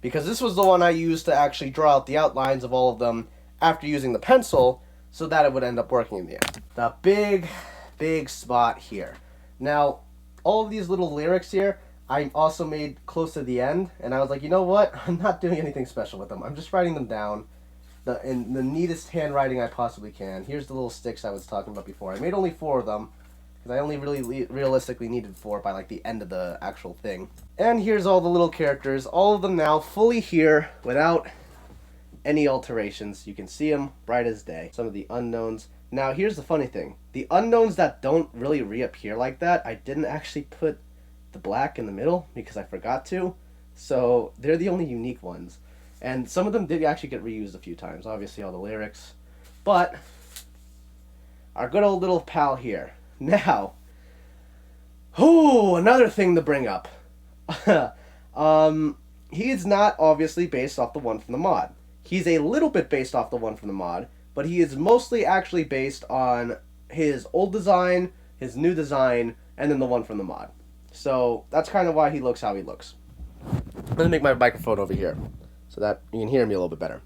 because this was the one I used to actually draw out the outlines of all of them after using the pencil, so that it would end up working in the end. The big spot here. Now, all of these little lyrics here, I also made close to the end, and I was like, you know what? I'm not doing anything special with them. I'm just writing them down in the neatest handwriting I possibly can. Here's the little sticks I was talking about before. I made only 4 of them, because I only really realistically needed 4 by like the end of the actual thing. And here's all the little characters, all of them now fully here without any alterations. You can see them bright as day. Some of the unknowns. Now here's the funny thing. The unknowns that don't really reappear like that, I didn't actually put the black in the middle because I forgot to. So they're the only unique ones. And some of them did actually get reused a few times. Obviously all the lyrics. But our good old little pal here. Now, another thing to bring up. He is not obviously based off the one from the mod. He's a little bit based off the one from the mod, but he is mostly actually based on his old design, his new design, and then the one from the mod. So that's kind of why he looks how he looks. I'm going to make my microphone over here so that you can hear me a little bit better.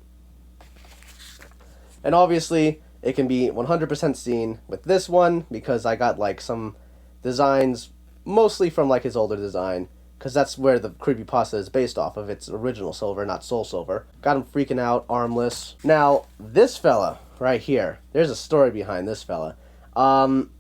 And obviously, it can be 100% seen with this one because I got like some designs mostly from like his older design, because that's where the creepypasta is based off of. It's original Silver, not Soul Silver. Got him freaking out, armless. Now, this fella right here, there's a story behind this fella.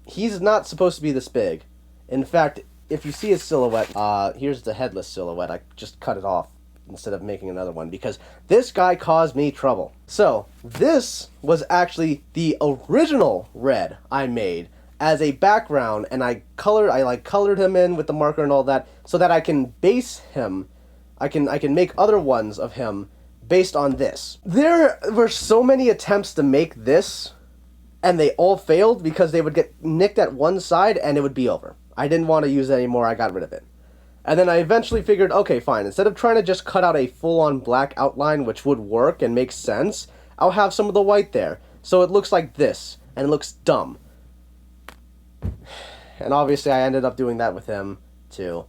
He's not supposed to be this big. In fact, if you see his silhouette, here's the headless silhouette. I just cut it off instead of making another one because this guy caused me trouble. So, this was actually the original red I made as a background, and I colored him in with the marker and all that so that I can base him. I can make other ones of him based on this. There were so many attempts to make this, and they all failed because they would get nicked at one side and it would be over. I didn't want to use it anymore. I got rid of it. And then I eventually figured, okay, fine. Instead of trying to just cut out a full-on black outline, which would work and make sense, I'll have some of the white there. So it looks like this, and it looks dumb. And obviously I ended up doing that with him, too.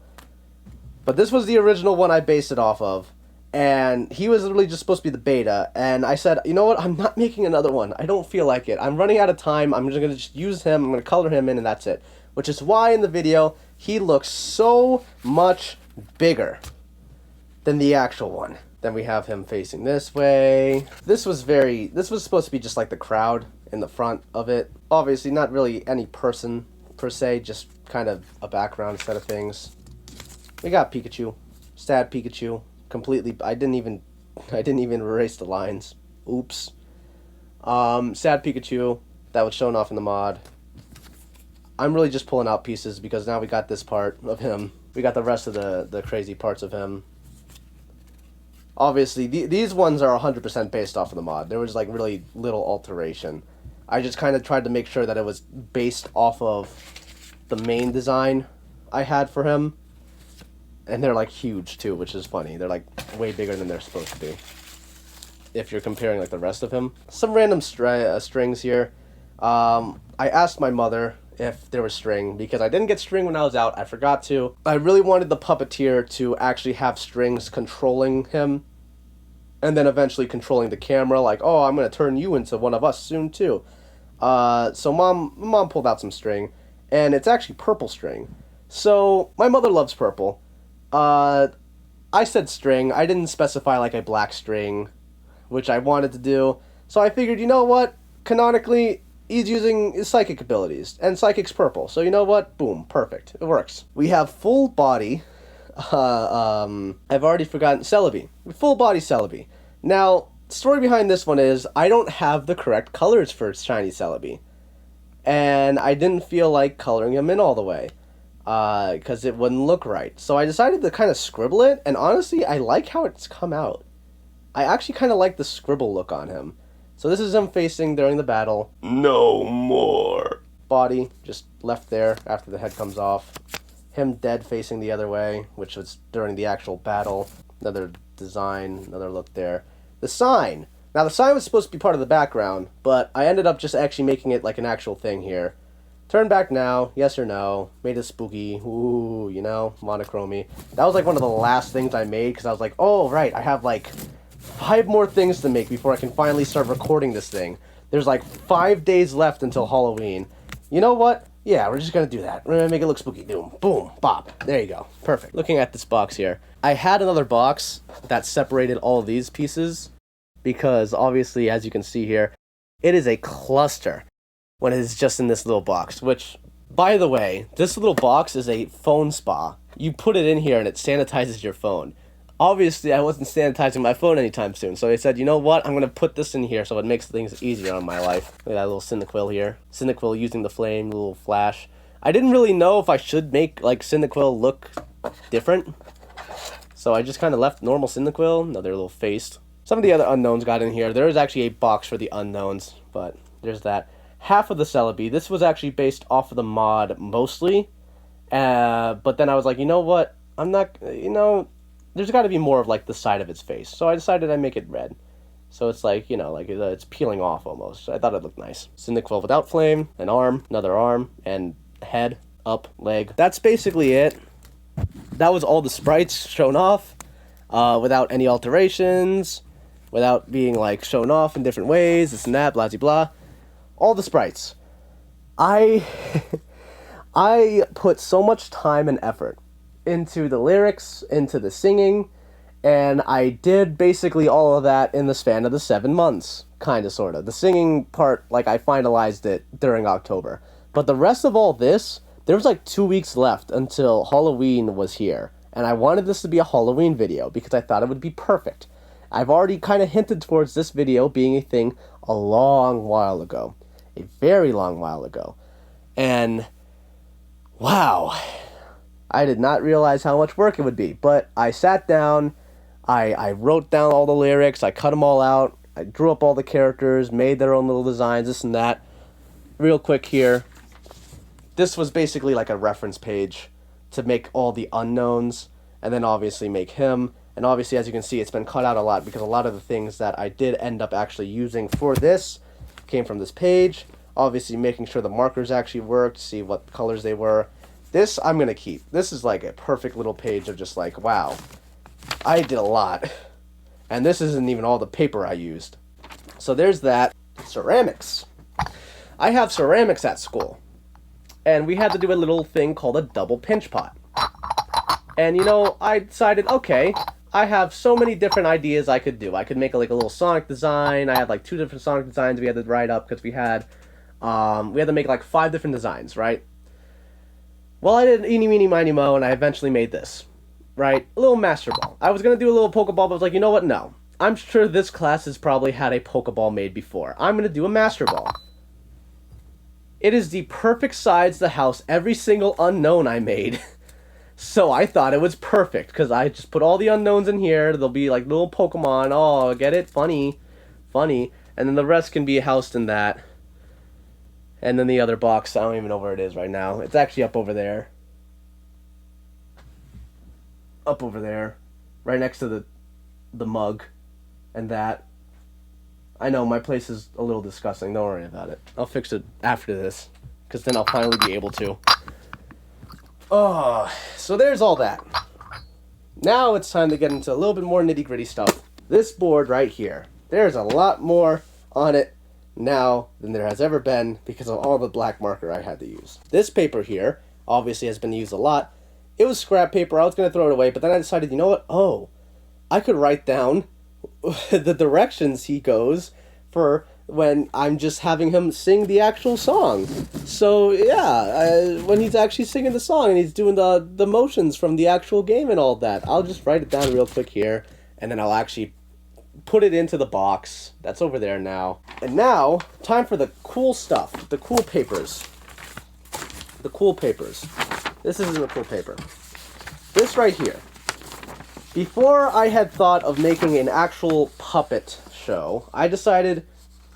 But this was the original one I based it off of. And he was literally just supposed to be the beta. And I said, you know what? I'm not making another one. I don't feel like it. I'm running out of time. I'm just going to just use him. I'm going to color him in, and that's it. Which is why in the video, he looks so much bigger than the actual one. Then we have him facing this way. This was supposed to be just like the crowd in the front of it. Obviously, not really any person per se, just kind of a background set of things. We got Pikachu. Sad Pikachu. Completely, I didn't even erase the lines. Oops. Sad Pikachu. That was shown off in the mod. I'm really just pulling out pieces because now we got this part of him. We got the rest of the crazy parts of him. Obviously, these ones are 100% based off of the mod. There was like really little alteration. I just kind of tried to make sure that it was based off of the main design I had for him. And they're like huge too, which is funny. They're like way bigger than they're supposed to be. If you're comparing like the rest of him. Some random strings here. I asked my mother if there was string, because I didn't get string when I was out. I forgot to. I really wanted the puppeteer to actually have strings controlling him, and then eventually controlling the camera, like, oh, I'm going to turn you into one of us soon too. So mom pulled out some string, and it's actually purple string. So my mother loves purple. I said string. I didn't specify like a black string, which I wanted to do. So I figured, you know what? Canonically, he's using his psychic abilities, and psychic's purple. So you know what? Boom, perfect. It works. We have full body. I've already forgotten Celebi. Full body Celebi. Now, the story behind this one is I don't have the correct colors for shiny Celebi, and I didn't feel like coloring him in all the way, because it wouldn't look right. So I decided to kind of scribble it, and honestly, I like how it's come out. I actually kind of like the scribble look on him. So this is him facing during the battle. No more. Body just left there after the head comes off. Him dead facing the other way, which was during the actual battle. Another design, another look there. The sign. Now the sign was supposed to be part of the background, but I ended up just actually making it like an actual thing here. Turn back now, yes or no. Made it spooky, ooh, you know, monochromy. That was like one of the last things I made, because I was like, oh, right, I have like 5 more things to make before I can finally start recording this thing. There's like 5 days left until Halloween. You know what? Yeah, we're just gonna do that. We're gonna make it look spooky. Boom, boom, bop. There you go. Perfect. Looking at this box here, I had another box that separated all of these pieces, because obviously, as you can see here, it is a cluster when it is just in this little box, which, by the way, this little box is a phone spa. You put it in here and it sanitizes your phone. Obviously, I wasn't sanitizing my phone anytime soon, so I said, you know what, I'm going to put this in here so it makes things easier on my life. Look at that little Cyndaquil here. Cyndaquil using the flame, little flash. I didn't really know if I should make, like, Cyndaquil look different, so I just kind of left normal Cyndaquil, another little face. Some of the other unknowns got in here. There is actually a box for the unknowns, but there's that. Half of the Celebi. This was actually based off of the mod mostly, but then I was like, you know what? I'm not, you know, there's got to be more of like the side of its face. So I decided I'd make it red. So it's like, you know, like it's peeling off almost. So I thought it looked nice. Cyndaquil without flame, an arm, another arm, and head, up, leg. That's basically it. That was all the sprites shown off, without any alterations, without being like shown off in different ways, this and that, blah, blah, blah. All the sprites. I put so much time and effort into the lyrics, into the singing, and I did basically all of that in the span of the 7 months, kind of, sort of. The singing part, like, I finalized it during October. But the rest of all this, there was like 2 weeks left until Halloween was here, and I wanted this to be a Halloween video because I thought it would be perfect. I've already kind of hinted towards this video being a thing a long while ago. A very long while ago. And, wow, I did not realize how much work it would be. But I sat down, I wrote down all the lyrics, I cut them all out, I drew up all the characters, made their own little designs, this and that. Real quick here, this was basically like a reference page to make all the unknowns, and then obviously make him. And obviously, as you can see, it's been cut out a lot, because a lot of the things that I did end up actually using for this came from this page. Obviously making sure the markers actually worked, see what colors they were. This I'm going to keep. This is like a perfect little page of just like, wow, I did a lot. And this isn't even all the paper I used. So there's that. Ceramics. I have ceramics at school. And we had to do a little thing called a double pinch pot. And you know, I decided, okay, I have so many different ideas I could do. I could make like a little Sonic design. I had like 2 different Sonic designs we had to write up because we had to make like 5 different designs, right? Well, I did eeny, meeny, miny, mo, and I eventually made this, right? A little Master Ball. I was going to do a little Pokeball, but I was like, you know what? No. I'm sure this class has probably had a Pokeball made before. I'm going to do a Master Ball. It is the perfect size to house every single unknown I made. So I thought it was perfect, because I just put all the unknowns in here. They'll be like little Pokemon. Oh, get it? Funny. Funny. And then the rest can be housed in that. And then the other box, I don't even know where it is right now. It's actually up over there. Up over there. Right next to the mug. And that. I know, my place is a little disgusting. Don't worry about it. I'll fix it after this, because then I'll finally be able to. Oh, so there's all that. Now it's time to get into a little bit more nitty-gritty stuff. This board right here, there's a lot more on it now than there has ever been because of all the black marker I had to use. This paper here obviously has been used a lot. It was scrap paper. I was going to throw it away, but then I decided, you know what? Oh, I could write down the directions he goes for when I'm just having him sing the actual song. So yeah, when he's actually singing the song and he's doing the motions from the actual game and all that, I'll just write it down real quick here, and then I'll actually put it into the box that's over there now. And now, time for the cool stuff, the cool papers. The cool papers. This isn't a cool paper. This right here. Before I had thought of making an actual puppet show, I decided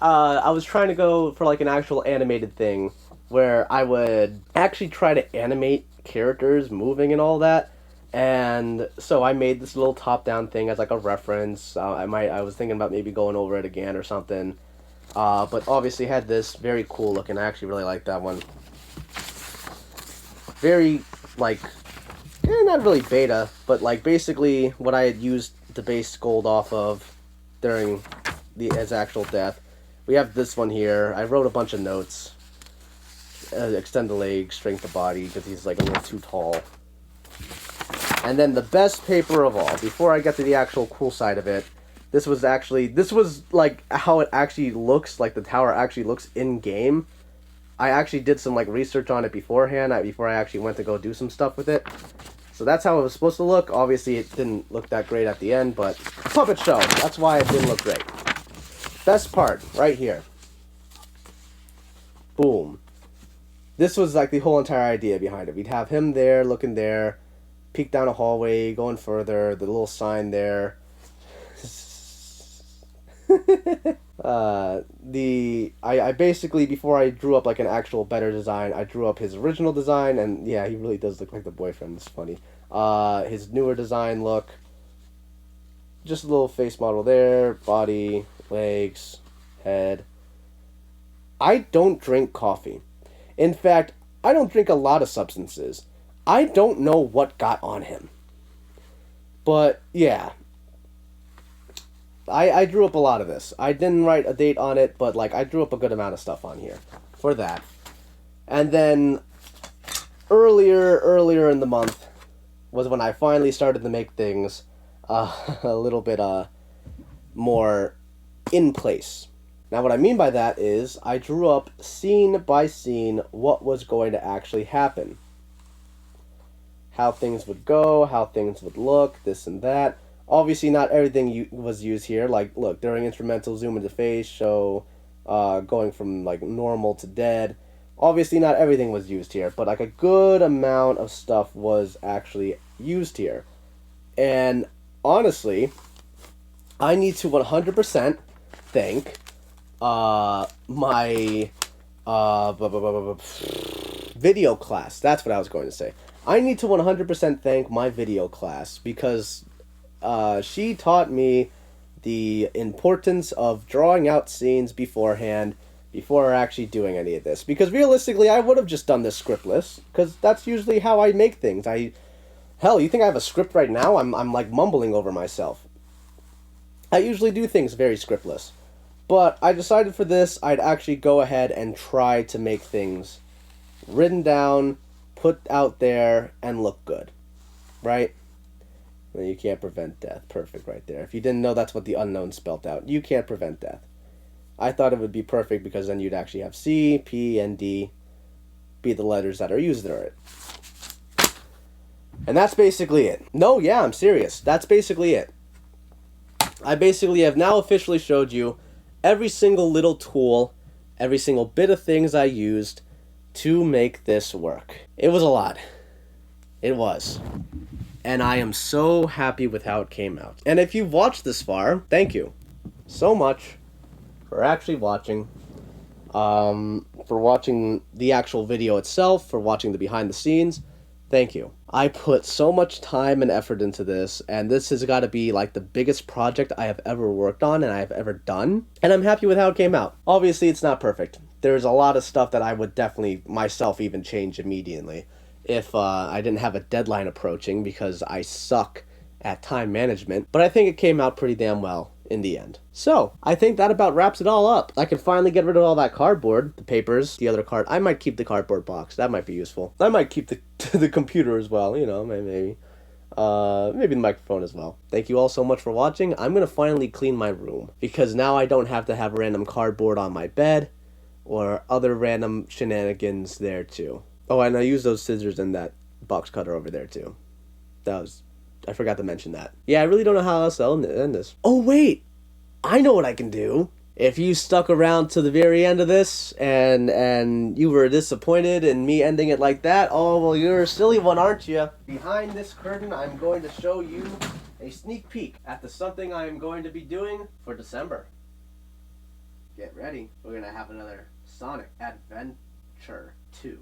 I was trying to go for like an actual animated thing where I would actually try to animate characters moving and all that. And so I made this little top-down thing as like a reference. I was thinking about maybe going over it again or something. But obviously had this very cool looking. I actually really like that one. Very like, not really beta, but like basically what I had used the base gold off of during his actual death. We have this one here. I wrote a bunch of notes. Extend the legs, shrink the body because he's like a little too tall. And then the best paper of all, before I get to the actual cool side of it, this was like how it actually looks, like the tower actually looks in game. I actually did some like research on it beforehand, before I actually went to go do some stuff with it. So that's how it was supposed to look. Obviously it didn't look that great at the end, but puppet show, that's why it didn't look great. Best part, right here. Boom. This was like the whole entire idea behind it. We'd have him there, looking there, peek down a hallway, going further, the little sign there. I basically, before I drew up like an actual better design, I drew up his original design, and yeah, he really does look like the boyfriend. It's funny. His newer design look. Just a little face model there, body, legs, head. I don't drink coffee. In fact, I don't drink a lot of substances. I don't know what got on him. But, yeah. I drew up a lot of this. I didn't write a date on it, but, like, I drew up a good amount of stuff on here for that. And then, earlier in the month was when I finally started to make things a little bit, more in place. Now, what I mean by that is I drew up scene by scene what was going to actually happen. How things would go, how things would look, this and that. Obviously, not everything was used here. Like, look, during instrumental, zoom into face, show, going from, like, normal to dead. Obviously, not everything was used here, but, like, a good amount of stuff was actually used here. And, honestly, I need to 100% thank my video class. That's what I was going to say. I need to 100% thank my video class because she taught me the importance of drawing out scenes beforehand before actually doing any of this. Because realistically, I would have just done this scriptless because that's usually how I make things. Hell, you think I have a script right now? I'm like mumbling over myself. I usually do things very scriptless. But I decided for this, I'd actually go ahead and try to make things written down, put out there, and look good. Right? Well, you can't prevent death. Perfect right there. If you didn't know that's what the unknown spelt out. You can't prevent death. I thought it would be perfect because then you'd actually have C, P, and D be the letters that are used in it. And that's basically it. No, yeah, I'm serious. That's basically it. I basically have now officially showed you every single little tool, every single bit of things I used to make this work. It was a lot. It was. And I am so happy with how it came out. And if you've watched this far, thank you so much for actually watching. For watching the actual video itself, for watching the behind the scenes. Thank you. I put so much time and effort into this, and this has got to be like the biggest project I have ever worked on and I have ever done. And I'm happy with how it came out. Obviously, it's not perfect. There's a lot of stuff that I would definitely myself even change immediately if I didn't have a deadline approaching because I suck at time management. But I think it came out pretty damn well in the end. So, I think that about wraps it all up. I can finally get rid of all that cardboard, the papers, the other card. I might keep the cardboard box. That might be useful. I might keep the computer as well, you know, maybe. Maybe the microphone as well. Thank you all so much for watching. I'm going to finally clean my room because now I don't have to have random cardboard on my bed or other random shenanigans there too. Oh, and I used those scissors and that box cutter over there too. I forgot to mention that. Yeah, I really don't know how else to end this. Oh, wait! I know what I can do! If you stuck around to the very end of this, and you were disappointed in me ending it like that, oh, well, you're a silly one, aren't you? Behind this curtain, I'm going to show you a sneak peek at the something I am going to be doing for December. Get ready. We're going to have another Sonic Adventure 2.